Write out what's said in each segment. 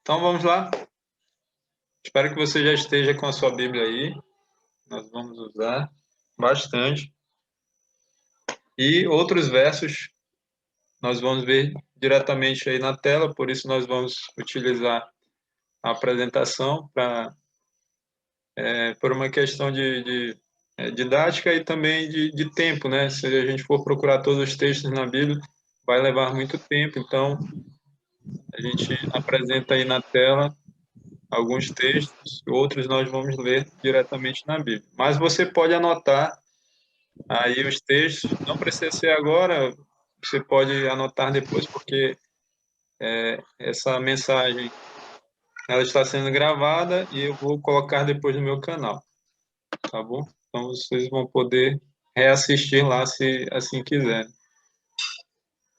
Então vamos lá. Espero que você já esteja com a sua Bíblia aí. Nós vamos usar bastante. E outros versos nós vamos ver diretamente aí na tela, por isso nós vamos utilizar a apresentação por uma questão de didática e também de tempo, né? Se a gente for procurar todos os textos na Bíblia, vai levar muito tempo, então a gente apresenta aí na tela alguns textos, outros nós vamos ler diretamente na Bíblia. Mas você pode anotar aí os textos, não precisa ser agora, você pode anotar depois, porque essa mensagem ela está sendo gravada e eu vou colocar depois no meu canal, tá bom? Então vocês vão poder reassistir lá se assim quiserem.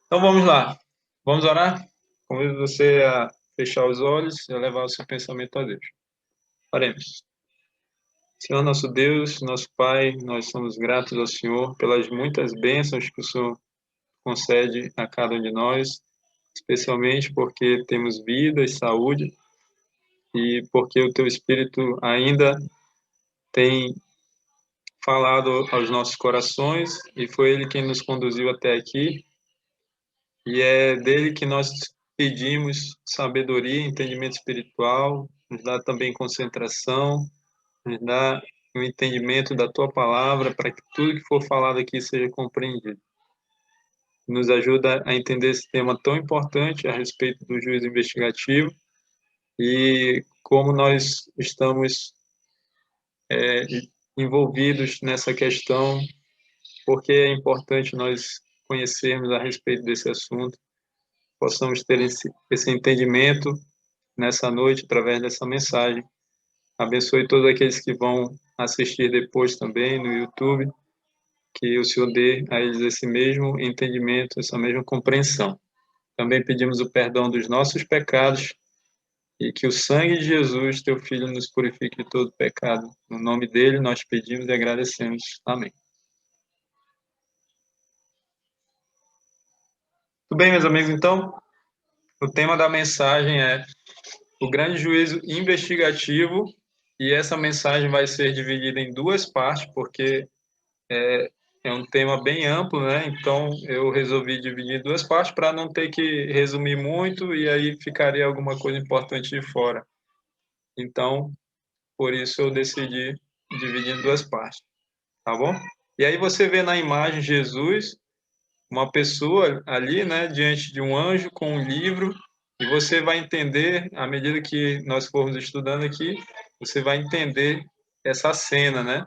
Então vamos lá, vamos orar? Convido você a fechar os olhos e a levar o seu pensamento a Deus. Oremos. Senhor nosso Deus, nosso Pai, nós somos gratos ao Senhor pelas muitas bênçãos que o Senhor concede a cada um de nós, especialmente porque temos vida e saúde e porque o Teu Espírito ainda tem falado aos nossos corações e foi Ele quem nos conduziu até aqui e é dele que nós pedimos sabedoria, entendimento espiritual, nos dá também concentração, nos dá o entendimento da Tua palavra para que tudo que for falado aqui seja compreendido. Nos ajuda a entender esse tema tão importante a respeito do juízo investigativo e como nós estamos envolvidos nessa questão, porque é importante nós conhecermos a respeito desse assunto, possamos ter esse entendimento nessa noite através dessa mensagem. Abençoe todos aqueles que vão assistir depois também no YouTube, que o Senhor dê a eles esse mesmo entendimento, essa mesma compreensão. Também pedimos o perdão dos nossos pecados e que o sangue de Jesus, teu Filho, nos purifique de todo pecado. No nome dele nós pedimos e agradecemos. Amém. Tudo bem, meus amigos? Então, o tema da mensagem é o grande juízo investigativo e essa mensagem vai ser dividida em duas partes, porque é um tema bem amplo, né? Então, eu resolvi dividir em duas partes para não ter que resumir muito e aí ficaria alguma coisa importante de fora. Então, por isso eu decidi dividir em duas partes, tá bom? E aí você vê na imagem Jesus, uma pessoa ali, né, diante de um anjo com um livro, e você vai entender, à medida que nós formos estudando aqui, você vai entender essa cena, né?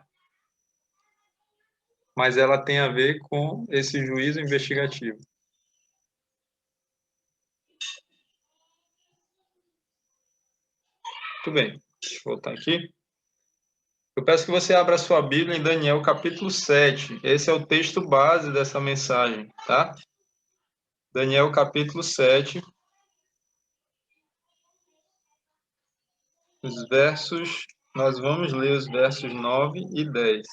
Mas ela tem a ver com esse juízo investigativo. Muito bem, deixa eu voltar aqui. Eu peço que você abra a sua Bíblia em Daniel capítulo 7. Esse é o texto base dessa mensagem, tá? Daniel capítulo 7. Nós vamos ler os versos 9 e 10.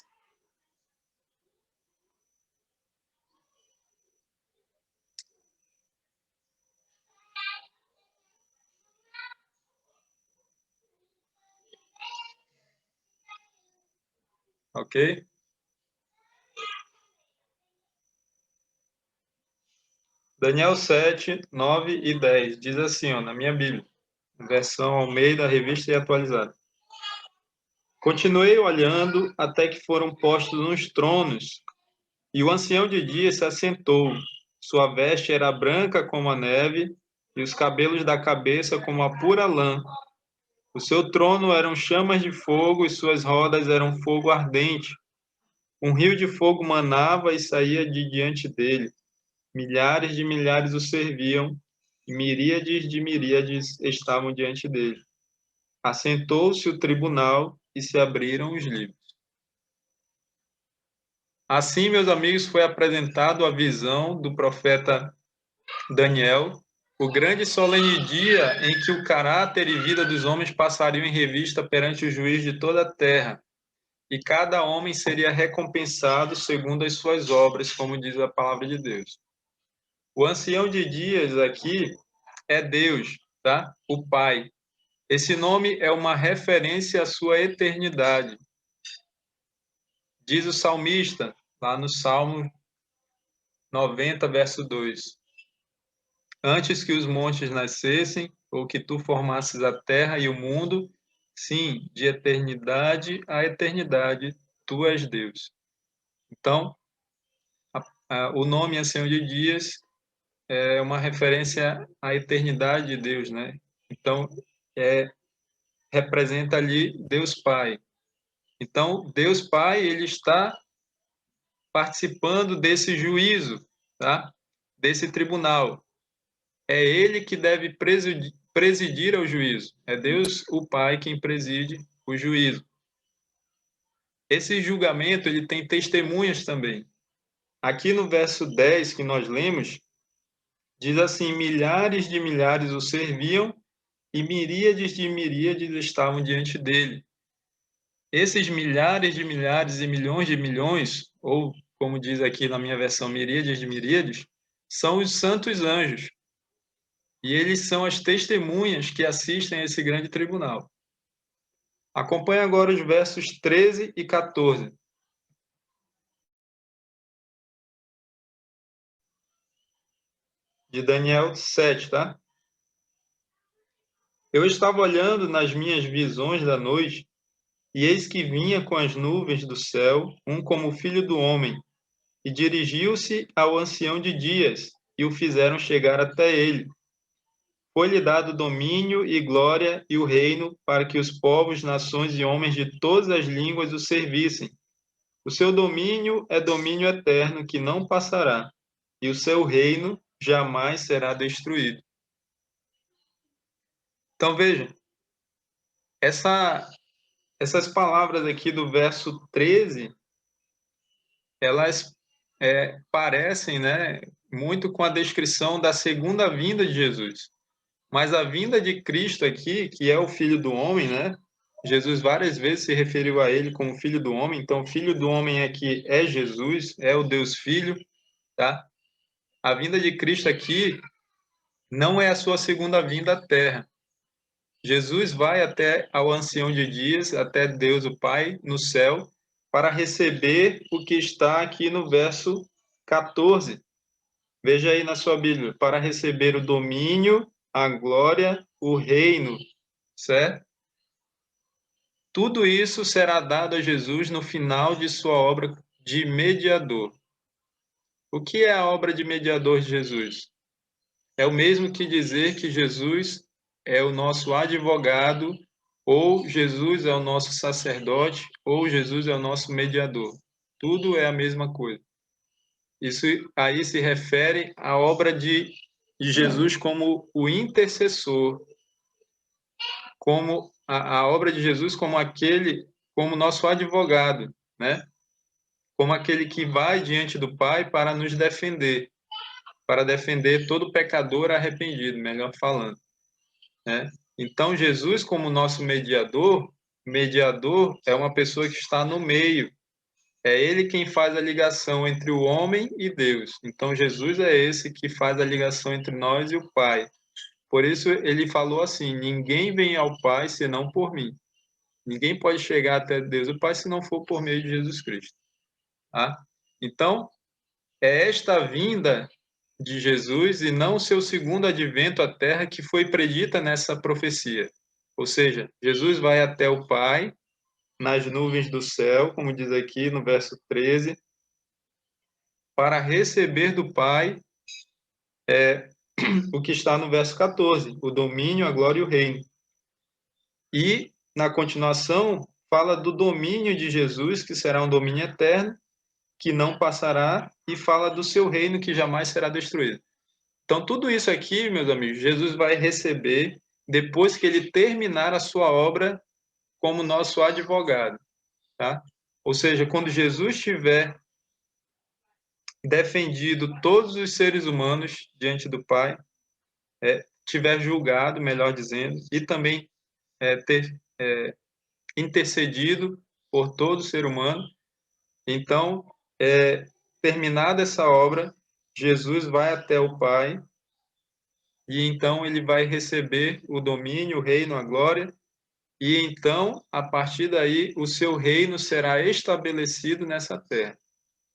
Ok? Daniel 7, 9 e 10. Diz assim, ó, na minha Bíblia, versão Almeida, revista e atualizada. Continuei olhando até que foram postos uns tronos, e o ancião de dias se assentou. Sua veste era branca como a neve, e os cabelos da cabeça como a pura lã. O seu trono eram chamas de fogo, e suas rodas eram fogo ardente. Um rio de fogo manava e saía de diante dele. Milhares de milhares o serviam, e miríades de miríades estavam diante dele. Assentou-se o tribunal e se abriram os livros. Assim, meus amigos, foi apresentado a visão do profeta Daniel, o grande e solene dia em que o caráter e vida dos homens passariam em revista perante o juiz de toda a terra, e cada homem seria recompensado segundo as suas obras, como diz a palavra de Deus. O ancião de dias aqui é Deus, tá? O Pai. Esse nome é uma referência à sua eternidade. Diz o salmista, lá no Salmo 90, verso 2: Antes que os montes nascessem, ou que tu formasses a terra e o mundo, sim, de eternidade a eternidade, tu és Deus. Então, o nome Ancião de Dias é uma referência à eternidade de Deus, né? Então, representa ali Deus Pai. Então, Deus Pai, ele está participando desse juízo, tá? Desse tribunal. É ele que deve presidir ao juízo. É Deus, o Pai, quem preside o juízo. Esse julgamento, ele tem testemunhas também. Aqui no verso 10 que nós lemos, diz assim: milhares de milhares o serviam e miríades de miríades estavam diante dele. Esses milhares de milhares e milhões de milhões, ou como diz aqui na minha versão, miríades de miríades, são os santos anjos. E eles são as testemunhas que assistem a esse grande tribunal. Acompanhe agora os versos 13 e 14. De Daniel 7, tá? Eu estava olhando nas minhas visões da noite, e eis que vinha com as nuvens do céu um como filho do homem, e dirigiu-se ao ancião de dias, e o fizeram chegar até ele. Foi-lhe dado domínio e glória e o reino para que os povos, nações e homens de todas as línguas o servissem. O seu domínio é domínio eterno que não passará, e o seu reino jamais será destruído. Então veja, essas palavras aqui do verso 13, elas parecem, né, muito com a descrição da segunda vinda de Jesus. Mas a vinda de Cristo aqui, que é o Filho do Homem, né? Jesus várias vezes se referiu a ele como Filho do Homem. Então, Filho do Homem aqui é Jesus, é o Deus Filho, tá? A vinda de Cristo aqui não é a sua segunda vinda à Terra. Jesus vai até ao Ancião de Dias, até Deus o Pai, no céu, para receber o que está aqui no verso 14. Veja aí na sua Bíblia, para receber o domínio, a glória, o reino, certo? Tudo isso será dado a Jesus no final de sua obra de mediador. O que é a obra de mediador de Jesus? É o mesmo que dizer que Jesus é o nosso advogado, ou Jesus é o nosso sacerdote, ou Jesus é o nosso mediador. Tudo é a mesma coisa. Isso aí se refere à obra de Jesus como o intercessor, como a obra de Jesus como nosso advogado, né? Como aquele que vai diante do Pai para nos defender, para defender todo pecador arrependido, melhor falando, né? Então, Jesus, como nosso mediador é uma pessoa que está no meio. É ele quem faz a ligação entre o homem e Deus. Então, Jesus é esse que faz a ligação entre nós e o Pai. Por isso, ele falou assim: ninguém vem ao Pai senão por mim. Ninguém pode chegar até Deus o Pai se não for por meio de Jesus Cristo. Tá? Então, é esta vinda de Jesus e não o seu segundo advento à Terra que foi predita nessa profecia. Ou seja, Jesus vai até o Pai nas nuvens do céu, como diz aqui no verso 13, para receber do Pai o que está no verso 14, o domínio, a glória e o reino. E, na continuação, fala do domínio de Jesus, que será um domínio eterno, que não passará, e fala do seu reino, que jamais será destruído. Então, tudo isso aqui, meus amigos, Jesus vai receber depois que ele terminar a sua obra como nosso advogado, tá? Ou seja, quando Jesus tiver defendido todos os seres humanos diante do Pai, tiver julgado, melhor dizendo, e também ter intercedido por todo ser humano, então, terminada essa obra, Jesus vai até o Pai e então ele vai receber o domínio, o reino, a glória, e então, a partir daí, o seu reino será estabelecido nessa terra.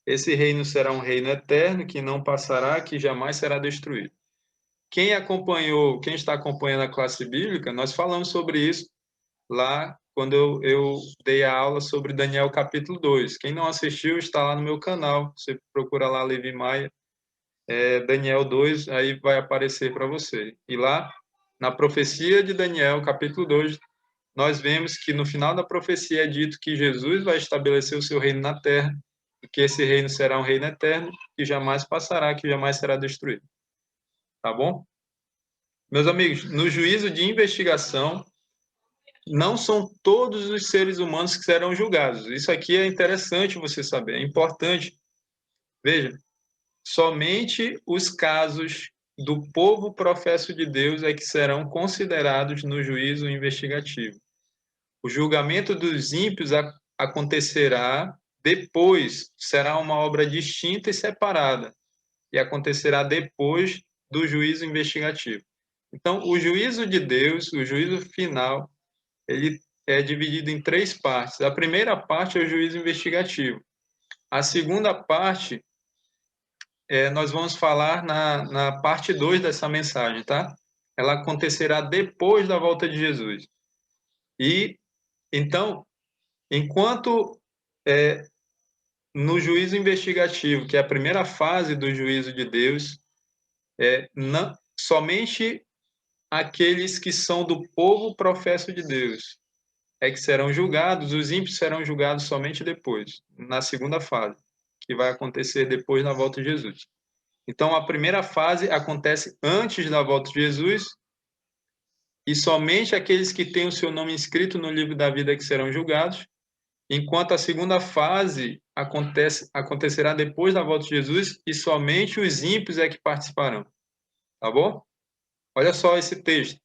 Esse reino será um reino eterno, que não passará, que jamais será destruído. Quem acompanhou, quem está acompanhando a classe bíblica, nós falamos sobre isso lá quando eu dei a aula sobre Daniel capítulo 2. Quem não assistiu, está lá no meu canal. Você procura lá Levi Maia, Daniel 2, aí vai aparecer para você. E lá, na profecia de Daniel capítulo 2, nós vemos que no final da profecia é dito que Jesus vai estabelecer o seu reino na terra, e que esse reino será um reino eterno, que jamais passará, que jamais será destruído. Tá bom? Meus amigos, no juízo de investigação, não são todos os seres humanos que serão julgados. Isso aqui é interessante você saber, é importante. Veja, somente os casos do povo professo de Deus é que serão considerados no juízo investigativo. O julgamento dos ímpios acontecerá depois, será uma obra distinta e separada, e acontecerá depois do juízo investigativo. Então, o juízo de Deus, o juízo final, ele é dividido em 3 partes. A primeira parte é o juízo investigativo. A segunda parte, nós vamos falar na parte 2 dessa mensagem, tá? Ela acontecerá depois da volta de Jesus. E, então, enquanto no juízo investigativo, que é a primeira fase do juízo de Deus, somente aqueles que são do povo professo de Deus é que serão julgados, os ímpios serão julgados somente depois, na segunda fase, que vai acontecer depois da volta de Jesus. Então, a primeira fase acontece antes da volta de Jesus, e somente aqueles que têm o seu nome inscrito no livro da vida que serão julgados, enquanto a segunda fase acontecerá depois da volta de Jesus, e somente os ímpios é que participarão. Tá bom? Olha só esse texto.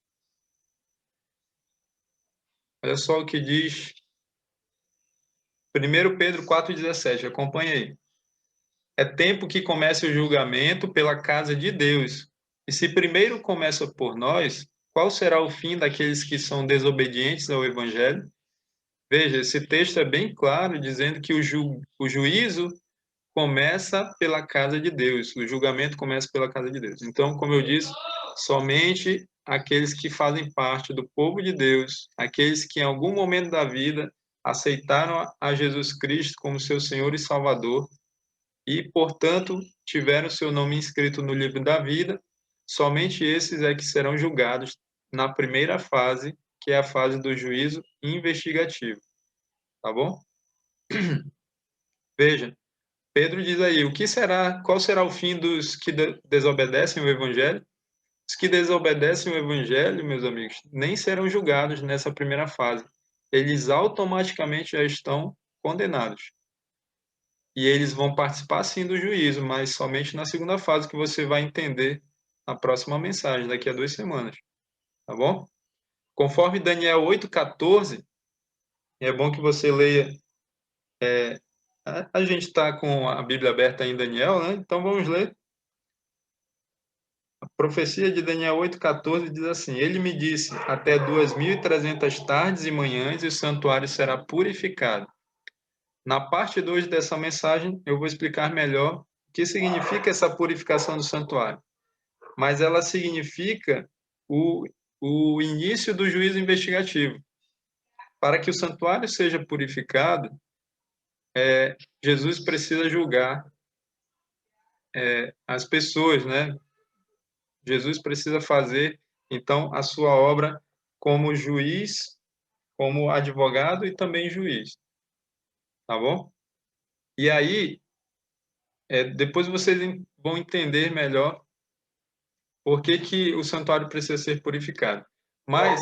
Olha só o que diz 1 Pedro 4,17. Acompanha aí. É tempo que comece o julgamento pela casa de Deus. E se primeiro começa por nós, qual será o fim daqueles que são desobedientes ao Evangelho? Veja, esse texto é bem claro, dizendo que o juízo começa pela casa de Deus, o julgamento começa pela casa de Deus. Então, como eu disse, somente aqueles que fazem parte do povo de Deus, aqueles que em algum momento da vida aceitaram a Jesus Cristo como seu Senhor e Salvador, e, portanto, tiveram seu nome inscrito no livro da vida, somente esses é que serão julgados na primeira fase, que é a fase do juízo investigativo. Tá bom? Veja, Pedro diz aí, qual será o fim dos que desobedecem o evangelho? Os que desobedecem o evangelho, meus amigos, nem serão julgados nessa primeira fase. Eles automaticamente já estão condenados. E eles vão participar sim do juízo, mas somente na segunda fase, que você vai entender na próxima mensagem, daqui a 2 semanas. Tá bom? Conforme Daniel 8,14, é bom que você leia. A gente está com a Bíblia aberta em Daniel, né? Então vamos ler. A profecia de Daniel 8,14 diz assim: Ele me disse, até 2.300 tardes e manhãs e o santuário será purificado. Na parte 2 dessa mensagem, eu vou explicar melhor o que significa essa purificação do santuário. Mas ela significa o início do juízo investigativo. Para que o santuário seja purificado, Jesus precisa julgar as pessoas, né? Jesus precisa fazer, então, a sua obra como juiz, como advogado e também juiz. Tá bom? E aí, depois vocês vão entender melhor por que o santuário precisa ser purificado. Mas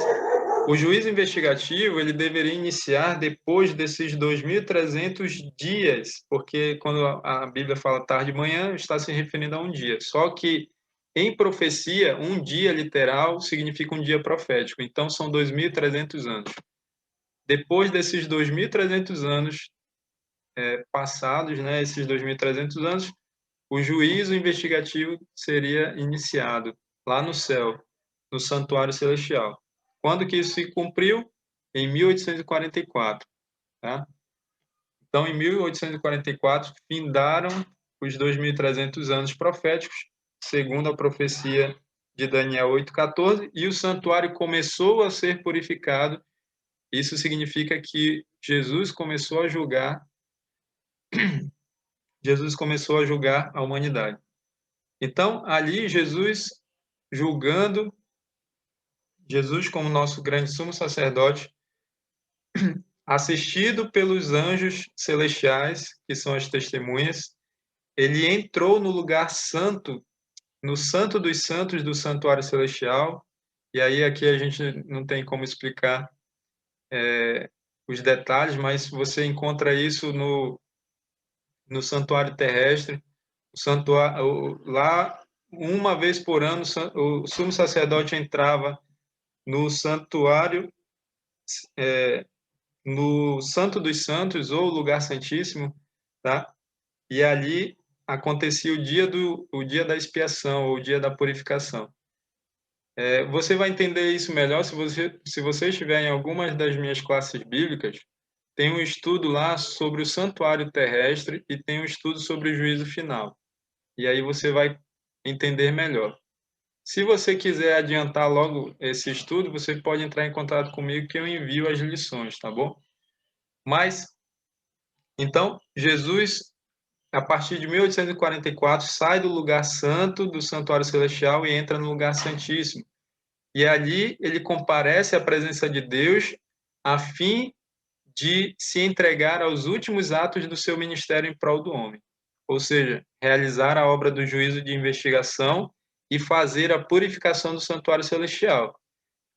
o juízo investigativo, ele deveria iniciar depois desses 2.300 dias, porque quando a Bíblia fala tarde de manhã, está se referindo a um dia. Só que em profecia, um dia literal significa um dia profético. Então são 2.300 anos. Depois desses 2.300 anos passados, né, esses 2.300 anos, o juízo investigativo seria iniciado. lá no céu, no santuário celestial. Quando que isso se cumpriu? Em 1844, tá? Então, em 1844, findaram os 2.300 anos proféticos, segundo a profecia de Daniel 8,14, e o santuário começou a ser purificado. Isso significa que Jesus começou a julgar a humanidade. Então, ali, Jesus como nosso grande sumo sacerdote, assistido pelos anjos celestiais, que são as testemunhas, ele entrou no lugar santo, no Santo dos Santos do Santuário Celestial, e aí aqui a gente não tem como explicar os detalhes, mas você encontra isso no Santuário Terrestre. O santuário, lá, uma vez por ano, o sumo sacerdote entrava no santuário, no Santo dos Santos, ou lugar santíssimo, tá? E ali acontecia o dia da expiação, ou o dia da purificação. Você vai entender isso melhor se você estiver em algumas das minhas classes bíblicas. Tem um estudo lá sobre o santuário terrestre e tem um estudo sobre o juízo final. E aí você vai entender melhor. Se você quiser adiantar logo esse estudo, você pode entrar em contato comigo que eu envio as lições, tá bom? Mas, então, Jesus, a partir de 1844, sai do lugar santo, do santuário celestial, e entra no lugar santíssimo. E ali ele comparece à presença de Deus a fim de se entregar aos últimos atos do seu ministério em prol do homem. Ou seja, realizar a obra do juízo de investigação e fazer a purificação do santuário celestial.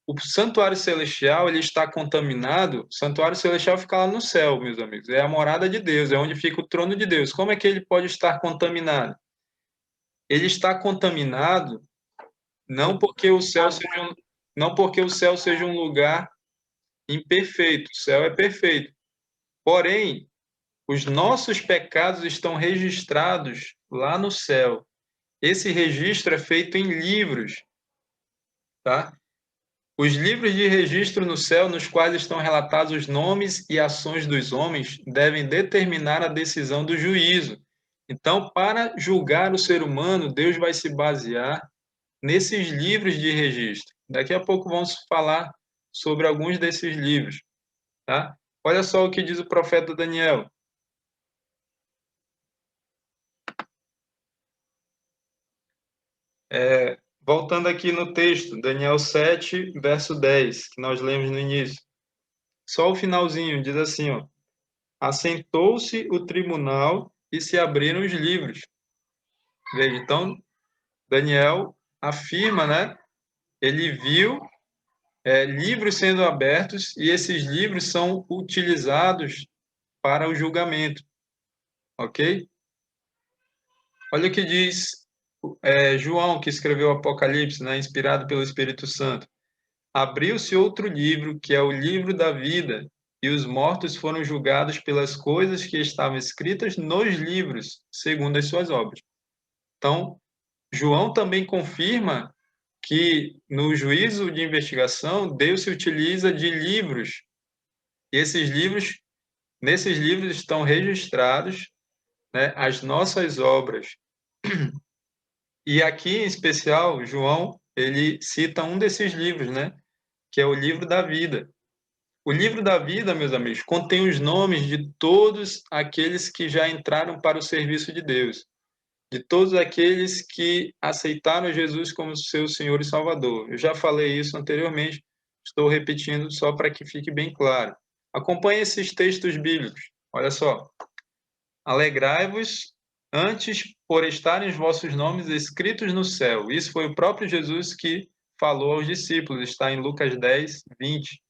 O santuário celestial, ele está contaminado. O santuário celestial fica lá no céu, meus amigos. É a morada de Deus, é onde fica o trono de Deus. Como é que ele pode estar contaminado? Ele está contaminado não porque o céu seja um lugar imperfeito. O céu é perfeito. Porém, os nossos pecados estão registrados lá no céu. Esse registro é feito em livros, tá? Os livros de registro no céu, nos quais estão relatados os nomes e ações dos homens, devem determinar a decisão do juízo. Então, para julgar o ser humano, Deus vai se basear nesses livros de registro. Daqui a pouco vamos falar sobre alguns desses livros, tá? Olha só o que diz o profeta Daniel. Voltando aqui no texto, Daniel 7, verso 10, que nós lemos no início. Só o finalzinho, diz assim, ó: assentou-se o tribunal e se abriram os livros. Veja, então, Daniel afirma, né? Ele viu livros sendo abertos e esses livros são utilizados para o julgamento, ok? Olha o que diz João, que escreveu o Apocalipse, né, inspirado pelo Espírito Santo. Abriu-se outro livro, que é o livro da vida, e os mortos foram julgados pelas coisas que estavam escritas nos livros, segundo as suas obras. Então, João também confirma que no juízo de investigação, Deus se utiliza de livros. E nesses livros estão registrados, né, as nossas obras. E aqui, em especial, João, ele cita um desses livros, né, que é o livro da vida. O livro da vida, meus amigos, contém os nomes de todos aqueles que já entraram para o serviço de Deus, de todos aqueles que aceitaram Jesus como seu Senhor e Salvador. Eu já falei isso anteriormente, estou repetindo só para que fique bem claro. Acompanhe esses textos bíblicos. Olha só. Alegrai-vos antes por estarem os vossos nomes escritos no céu. Isso foi o próprio Jesus que falou aos discípulos, está em Lucas 10, 20.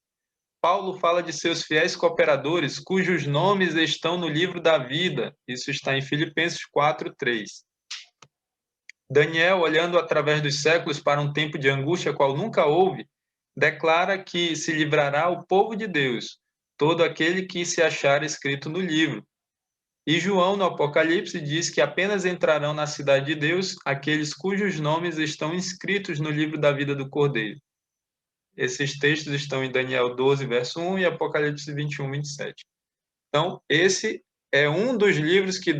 Paulo fala de seus fiéis cooperadores, cujos nomes estão no livro da vida. Isso está em Filipenses 4, 3. Daniel, olhando através dos séculos para um tempo de angústia qual nunca houve, declara que se livrará o povo de Deus, todo aquele que se achar escrito no livro. E João, no Apocalipse, diz que apenas entrarão na cidade de Deus aqueles cujos nomes estão inscritos no livro da vida do Cordeiro. Esses textos estão em Daniel 12, verso 1 e Apocalipse 21, 27. Então, esse é um dos livros que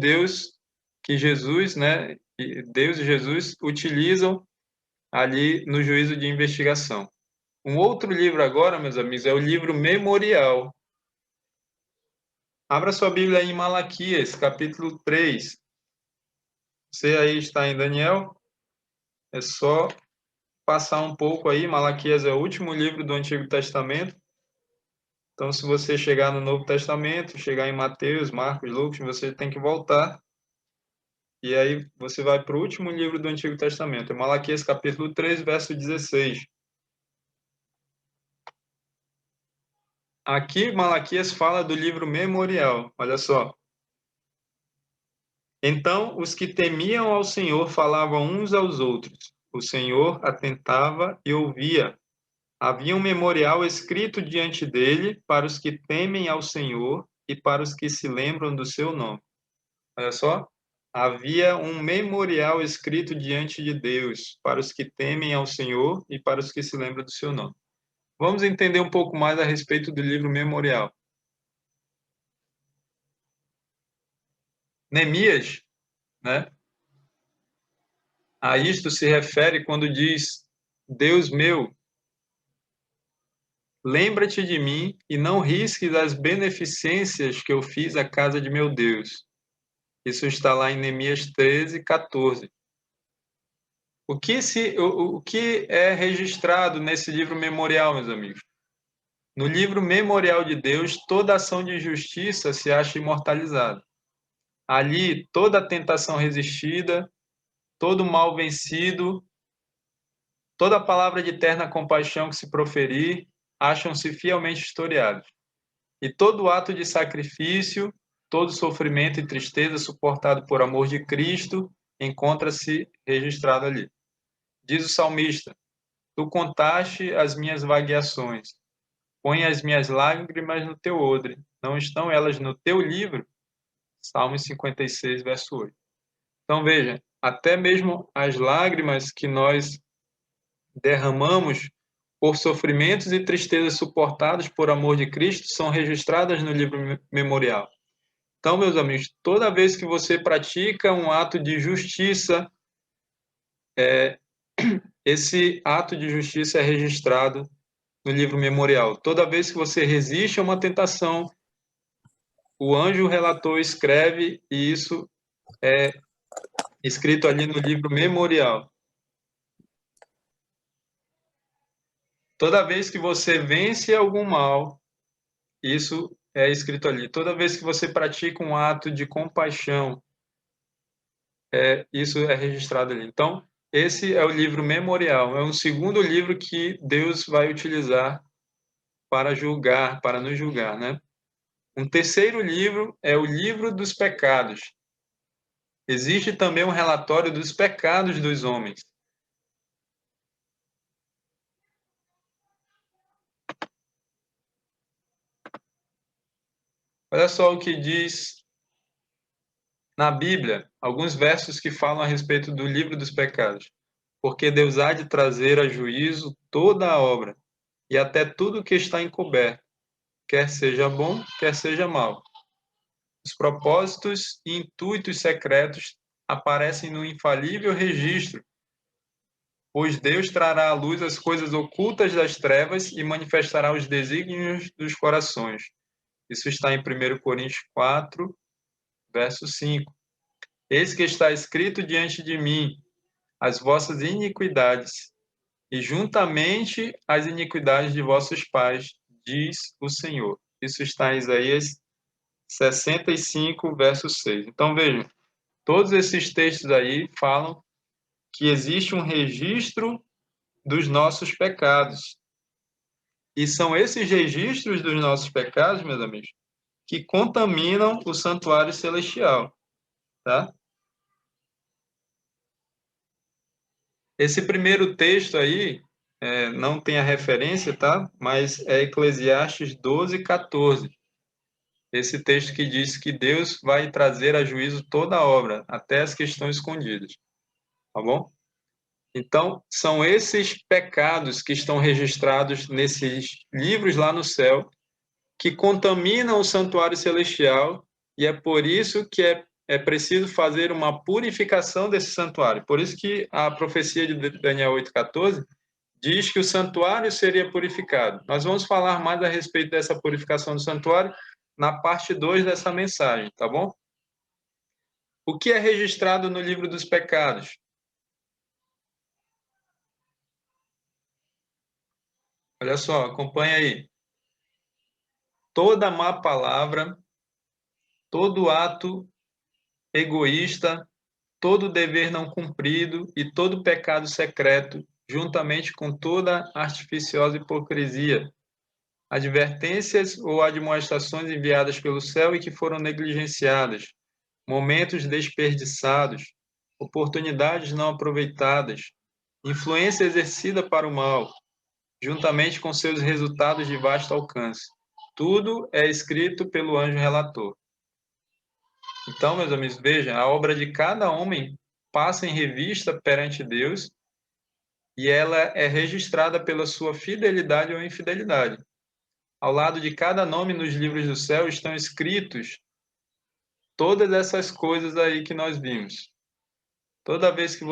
Jesus, né, Deus e Jesus utilizam ali no juízo de investigação. Um outro livro agora, meus amigos, é o livro Memorial. Abra sua Bíblia aí em Malaquias, capítulo 3. Você aí está em Daniel, é só passar um pouco aí. Malaquias é o último livro do Antigo Testamento. Então, se você chegar no Novo Testamento, chegar em Mateus, Marcos, Lucas, você tem que voltar. E aí você vai para o último livro do Antigo Testamento, é Malaquias capítulo 3, verso 16. Aqui, Malaquias fala do livro Memorial, olha só. Então, os que temiam ao Senhor falavam uns aos outros. O Senhor atentava e ouvia. Havia um memorial escrito diante dele para os que temem ao Senhor e para os que se lembram do seu nome. Olha só. Havia um memorial escrito diante de Deus para os que temem ao Senhor e para os que se lembram do seu nome. Vamos entender um pouco mais a respeito do livro Memorial. Neemias, né? A isto se refere quando diz: Deus meu, lembra-te de mim e não risques as beneficências que eu fiz à casa de meu Deus. Isso está lá em Neemias 13, 14. O que é registrado nesse livro memorial, meus amigos? No livro Memorial de Deus, toda ação de justiça se acha imortalizada. Ali, toda tentação resistida, todo mal vencido, toda palavra de terna compaixão que se proferir, acham-se fielmente historiados. E todo ato de sacrifício, todo sofrimento e tristeza suportado por amor de Cristo, encontra-se registrado ali. Diz o salmista: Tu contaste as minhas vagueações, põe as minhas lágrimas no teu odre, não estão elas no teu livro? Salmo 56, verso 8. Então veja, até mesmo as lágrimas que nós derramamos por sofrimentos e tristezas suportados por amor de Cristo são registradas no livro memorial. Então, meus amigos, toda vez que você pratica um ato de justiça, esse ato de justiça é registrado no livro memorial. Toda vez que você resiste a uma tentação, o anjo relator escreve e isso é escrito ali no livro memorial. Toda vez que você vence algum mal, isso é escrito ali. Toda vez que você pratica um ato de compaixão, isso é registrado ali. Então, esse é o livro memorial. É um segundo livro que Deus vai utilizar para julgar, para nos julgar, né? Um terceiro livro é o livro dos pecados. Existe também um relatório dos pecados dos homens. Olha só o que diz na Bíblia, alguns versos que falam a respeito do livro dos pecados. Porque Deus há de trazer a juízo toda a obra, e até tudo que está encoberto, quer seja bom, quer seja mal. Os propósitos e intuitos secretos aparecem no infalível registro, pois Deus trará à luz as coisas ocultas das trevas e manifestará os desígnios dos corações. Isso está em 1 Coríntios 4, verso 5. Eis que está escrito diante de mim as vossas iniquidades, e juntamente as iniquidades de vossos pais, diz o Senhor. Isso está em Isaías 65, verso 6. Então, vejam, todos esses textos aí falam que existe um registro dos nossos pecados. E são esses registros dos nossos pecados, meus amigos, que contaminam o santuário celestial, tá? Esse primeiro texto aí, não tem a referência, tá? Mas é Eclesiastes 12, 14. esse texto que diz que Deus vai trazer a juízo toda a obra, até as que estão escondidas. Tá bom? Então, são esses pecados que estão registrados nesses livros lá no céu, que contaminam o santuário celestial, e é por isso que é preciso fazer uma purificação desse santuário. Por isso que a profecia de Daniel 8,14 diz que o santuário seria purificado. Nós vamos falar mais a respeito dessa purificação do santuário na parte 2 dessa mensagem, tá bom? O que é registrado no livro dos pecados? Olha só, acompanha aí. Toda má palavra, todo ato egoísta, todo dever não cumprido e todo pecado secreto, juntamente com toda artificiosa hipocrisia, advertências ou admoestações enviadas pelo céu e que foram negligenciadas, momentos desperdiçados, oportunidades não aproveitadas, influência exercida para o mal, juntamente com seus resultados de vasto alcance. Tudo é escrito pelo anjo relator. Então, meus amigos, vejam, a obra de cada homem passa em revista perante Deus e ela é registrada pela sua fidelidade ou infidelidade. Ao lado de cada nome nos livros do céu estão escritos todas essas coisas aí que nós vimos. Toda vez que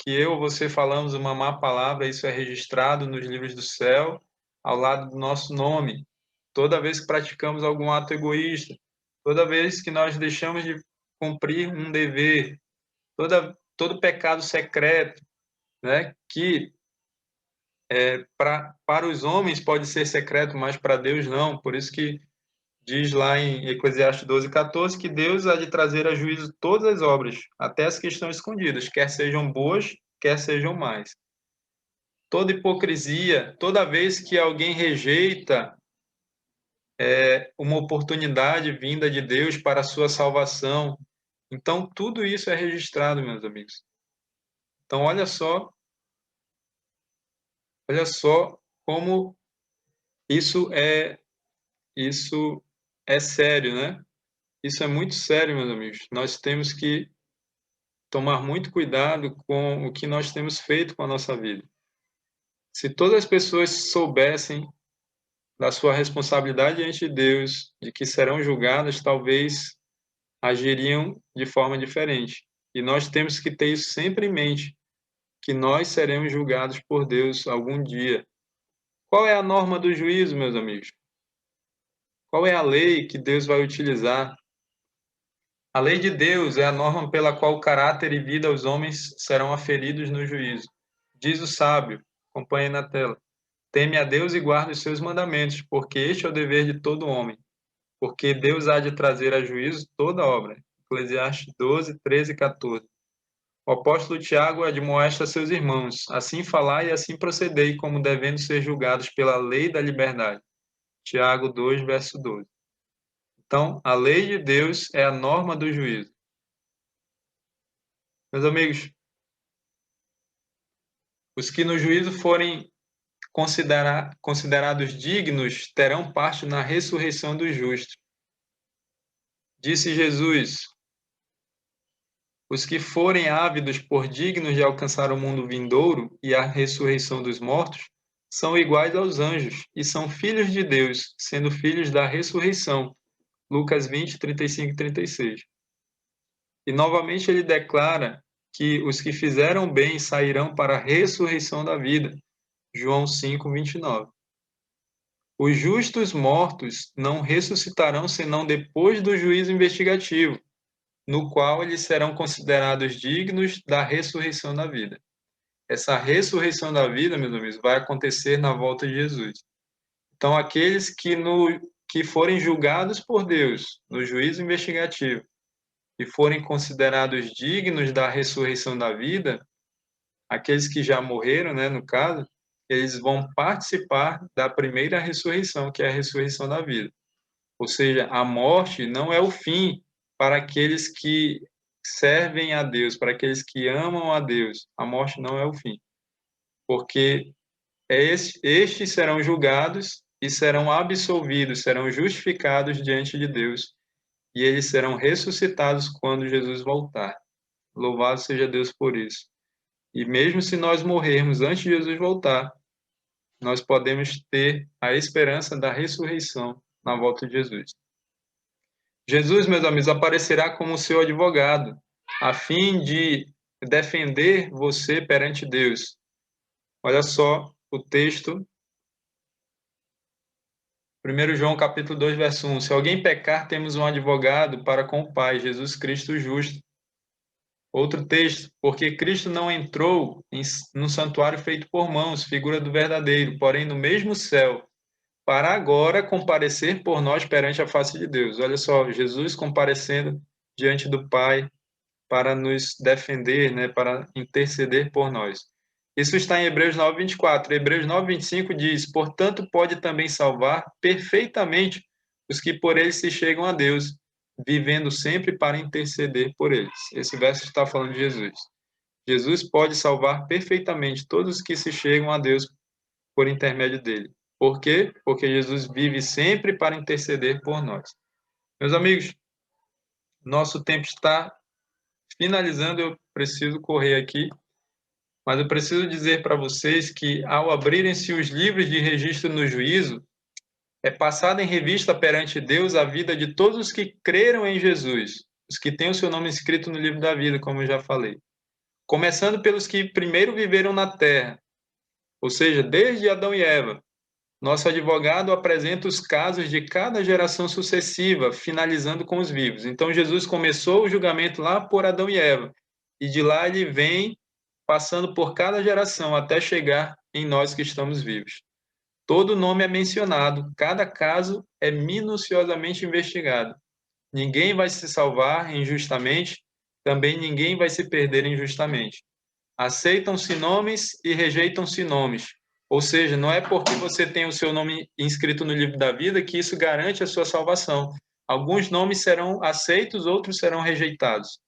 eu ou você falamos uma má palavra, isso é registrado nos livros do céu, ao lado do nosso nome. Toda vez que praticamos algum ato egoísta, toda vez que nós deixamos de cumprir um dever, todo pecado secreto, né, que para os homens pode ser secreto, mas para Deus não. Por isso que diz lá em Eclesiastes 12,14 que Deus há de trazer a juízo todas as obras, até as que estão escondidas, quer sejam boas, quer sejam más. Toda hipocrisia, toda vez que alguém rejeita uma oportunidade vinda de Deus para a sua salvação, então tudo isso é registrado, meus amigos. Então olha só como isso é sério, né? Isso é muito sério, meus amigos. Nós temos que tomar muito cuidado com o que nós temos feito com a nossa vida. Se todas as pessoas soubessem da sua responsabilidade diante de Deus, de que serão julgadas, talvez agiriam de forma diferente. E nós temos que ter isso sempre em mente, que nós seremos julgados por Deus algum dia. Qual é a norma do juízo, meus amigos? Qual é a lei que Deus vai utilizar? A lei de Deus é a norma pela qual o caráter e vida aos homens serão aferidos no juízo. Diz o sábio, acompanhe na tela: teme a Deus e guarde os seus mandamentos, porque este é o dever de todo homem. Porque Deus há de trazer a juízo toda obra. Eclesiastes 12, 13 e 14. O apóstolo Tiago admoesta seus irmãos: assim falai e assim procedei, como devendo ser julgados pela lei da liberdade. Tiago 2, verso 12. Então, a lei de Deus é a norma do juízo. Meus amigos, os que no juízo forem considerados dignos terão parte na ressurreição dos justos. Disse Jesus: os que forem ávidos por dignos de alcançar o mundo vindouro e a ressurreição dos mortos são iguais aos anjos e são filhos de Deus, sendo filhos da ressurreição. Lucas 20, 35 e 36. E novamente ele declara que os que fizeram bem sairão para a ressurreição da vida. João 5, 29. Os justos mortos não ressuscitarão senão depois do juízo investigativo, no qual eles serão considerados dignos da ressurreição da vida. Essa ressurreição da vida, meus amigos, vai acontecer na volta de Jesus. Então, aqueles que forem julgados por Deus no juízo investigativo e forem considerados dignos da ressurreição da vida, aqueles que já morreram, né, no caso, eles vão participar da primeira ressurreição, que é a ressurreição da vida. Ou seja, a morte não é o fim para aqueles que servem a Deus, para aqueles que amam a Deus. A morte não é o fim, porque estes serão julgados e serão absolvidos, serão justificados diante de Deus, e eles serão ressuscitados quando Jesus voltar. Louvado seja Deus por isso. E mesmo se nós morrermos antes de Jesus voltar, nós podemos ter a esperança da ressurreição na volta de Jesus. Jesus, meus amigos, aparecerá como seu advogado, a fim de defender você perante Deus. Olha só o texto, 1 João capítulo 2, verso 1. Se alguém pecar, temos um advogado para com o Pai, Jesus Cristo justo. Outro texto, porque Cristo não entrou no santuário feito por mãos, figura do verdadeiro, porém no mesmo céu, para agora comparecer por nós perante a face de Deus. Olha só, Jesus comparecendo diante do Pai para nos defender, né, para interceder por nós. Isso está em Hebreus 9, 24. Hebreus 9, 25 diz, portanto pode também salvar perfeitamente os que por ele se chegam a Deus, vivendo sempre para interceder por eles. Esse verso está falando de Jesus. Jesus pode salvar perfeitamente todos os que se chegam a Deus por intermédio dele. Por quê? Porque Jesus vive sempre para interceder por nós. Meus amigos, nosso tempo está finalizando, eu preciso correr aqui, mas eu preciso dizer para vocês que, ao abrirem-se os livros de registro no juízo, é passada em revista perante Deus a vida de todos os que creram em Jesus, os que têm o seu nome escrito no livro da vida, como eu já falei. Começando pelos que primeiro viveram na terra, ou seja, desde Adão e Eva. Nosso advogado apresenta os casos de cada geração sucessiva, finalizando com os vivos. Então, Jesus começou o julgamento lá por Adão e Eva, e de lá ele vem passando por cada geração até chegar em nós que estamos vivos. Todo nome é mencionado, cada caso é minuciosamente investigado. Ninguém vai se salvar injustamente, também ninguém vai se perder injustamente. Aceitam-se nomes e rejeitam-se nomes. Ou seja, não é porque você tem o seu nome inscrito no livro da vida que isso garante a sua salvação. Alguns nomes serão aceitos, outros serão rejeitados.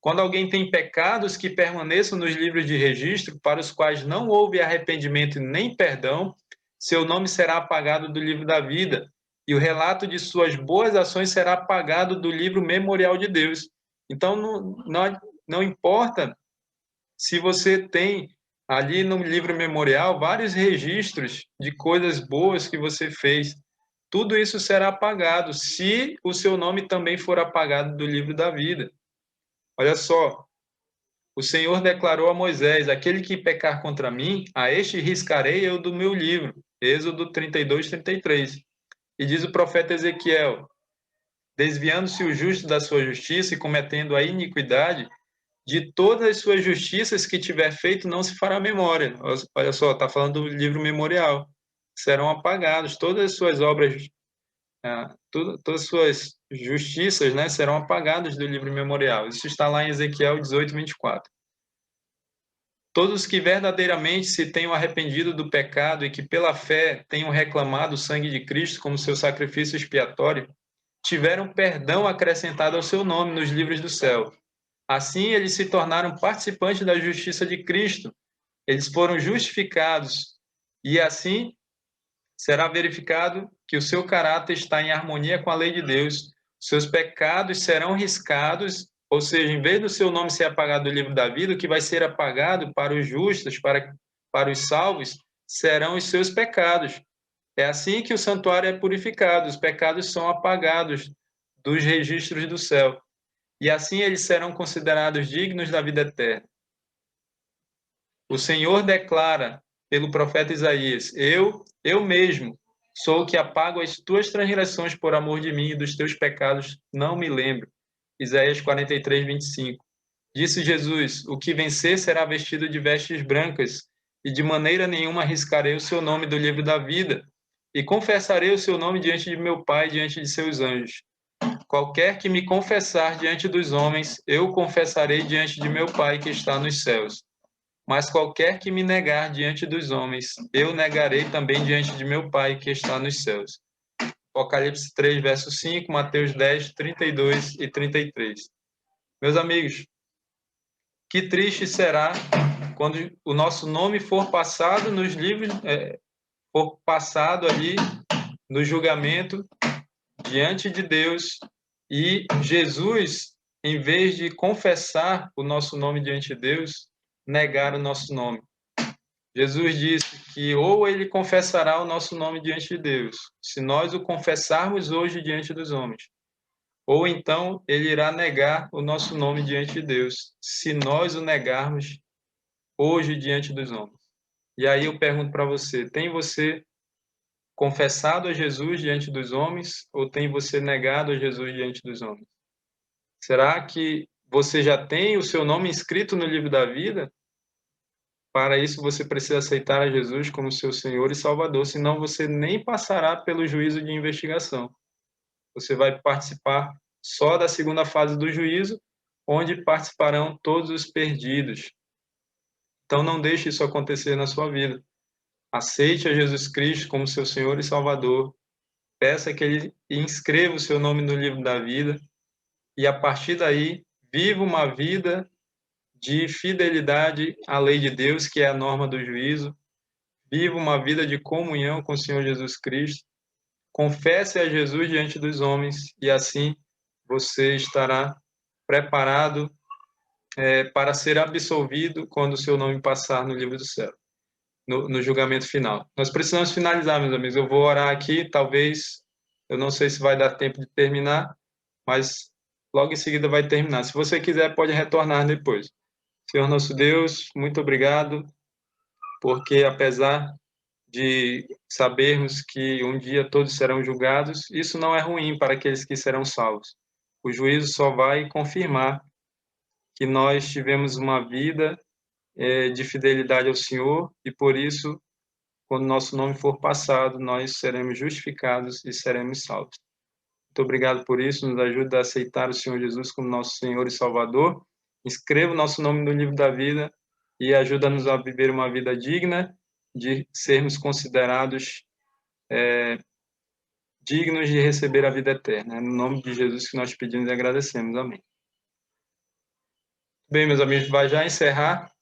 Quando alguém tem pecados que permaneçam nos livros de registro, para os quais não houve arrependimento nem perdão, seu nome será apagado do livro da vida, e o relato de suas boas ações será apagado do livro memorial de Deus. Então, não importa se você tem ali no livro memorial vários registros de coisas boas que você fez, tudo isso será apagado se o seu nome também for apagado do livro da vida. Olha só, o Senhor declarou a Moisés, aquele que pecar contra mim, a este riscarei eu do meu livro. Êxodo 32, 33. E diz o profeta Ezequiel, desviando-se o justo da sua justiça e cometendo a iniquidade, de todas as suas justiças que tiver feito, não se fará memória. Olha só, está falando do livro memorial. Serão apagados todas as suas obras, todas as suas justiças, né, serão apagadas do livro memorial. Isso está lá em Ezequiel 18, 24. Todos os que verdadeiramente se tenham arrependido do pecado e que pela fé tenham reclamado o sangue de Cristo como seu sacrifício expiatório, tiveram perdão acrescentado ao seu nome nos livros do céu. Assim, eles se tornaram participantes da justiça de Cristo. Eles foram justificados. E assim, será verificado que o seu caráter está em harmonia com a lei de Deus. Seus pecados serão riscados, ou seja, em vez do seu nome ser apagado do livro da vida, o que vai ser apagado para os justos, para os salvos, serão os seus pecados. É assim que o santuário é purificado. Os pecados são apagados dos registros do céu. E assim eles serão considerados dignos da vida eterna. O Senhor declara pelo profeta Isaías, eu mesmo, sou o que apago as tuas transgressões por amor de mim e dos teus pecados não me lembro. Isaías 43, 25. Disse Jesus, o que vencer será vestido de vestes brancas, e de maneira nenhuma arriscarei o seu nome do livro da vida, e confessarei o seu nome diante de meu Pai, diante de seus anjos. Qualquer que me confessar diante dos homens, eu confessarei diante de meu Pai que está nos céus. Mas qualquer que me negar diante dos homens, eu negarei também diante de meu Pai que está nos céus. Apocalipse 3, verso 5, Mateus 10, 32 e 33. Meus amigos, que triste será quando o nosso nome for passado nos livros, for passado ali no julgamento diante de Deus, e Jesus, em vez de confessar o nosso nome diante de Deus, negar o nosso nome. Jesus disse que ou ele confessará o nosso nome diante de Deus, se nós o confessarmos hoje diante dos homens, ou então ele irá negar o nosso nome diante de Deus, se nós o negarmos hoje diante dos homens. E aí eu pergunto para você, tem você confessado a Jesus diante dos homens ou tem você negado a Jesus diante dos homens? Será que você já tem o seu nome inscrito no livro da vida? Para isso você precisa aceitar a Jesus como seu Senhor e Salvador, senão você nem passará pelo juízo de investigação. Você vai participar só da segunda fase do juízo, onde participarão todos os perdidos. Então não deixe isso acontecer na sua vida. Aceite a Jesus Cristo como seu Senhor e Salvador. Peça que Ele inscreva o seu nome no livro da vida e, a partir daí, viva uma vida de fidelidade à lei de Deus, que é a norma do juízo. Viva uma vida de comunhão com o Senhor Jesus Cristo. Confesse a Jesus diante dos homens e, assim, você estará preparado para ser absolvido quando o seu nome passar no livro do céu, no julgamento final. Nós precisamos finalizar, meus amigos. Eu vou orar aqui, talvez, eu não sei se vai dar tempo de terminar, mas logo em seguida vai terminar. Se você quiser, pode retornar depois. Senhor nosso Deus, muito obrigado, porque apesar de sabermos que um dia todos serão julgados, isso não é ruim para aqueles que serão salvos. O juízo só vai confirmar que nós tivemos uma vida de fidelidade ao Senhor e, por isso, quando nosso nome for passado, nós seremos justificados e seremos salvos. Muito obrigado por isso, nos ajuda a aceitar o Senhor Jesus como nosso Senhor e Salvador. Inscreva o nosso nome no livro da vida e ajuda-nos a viver uma vida digna de sermos considerados dignos de receber a vida eterna. É no nome de Jesus que nós pedimos e agradecemos. Amém. Bem, meus amigos, vai já encerrar.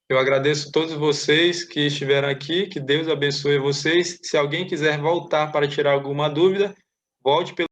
Eu agradeço a todos vocês que estiveram aqui, que Deus abençoe vocês. Se alguém quiser voltar para tirar alguma dúvida, volte pelo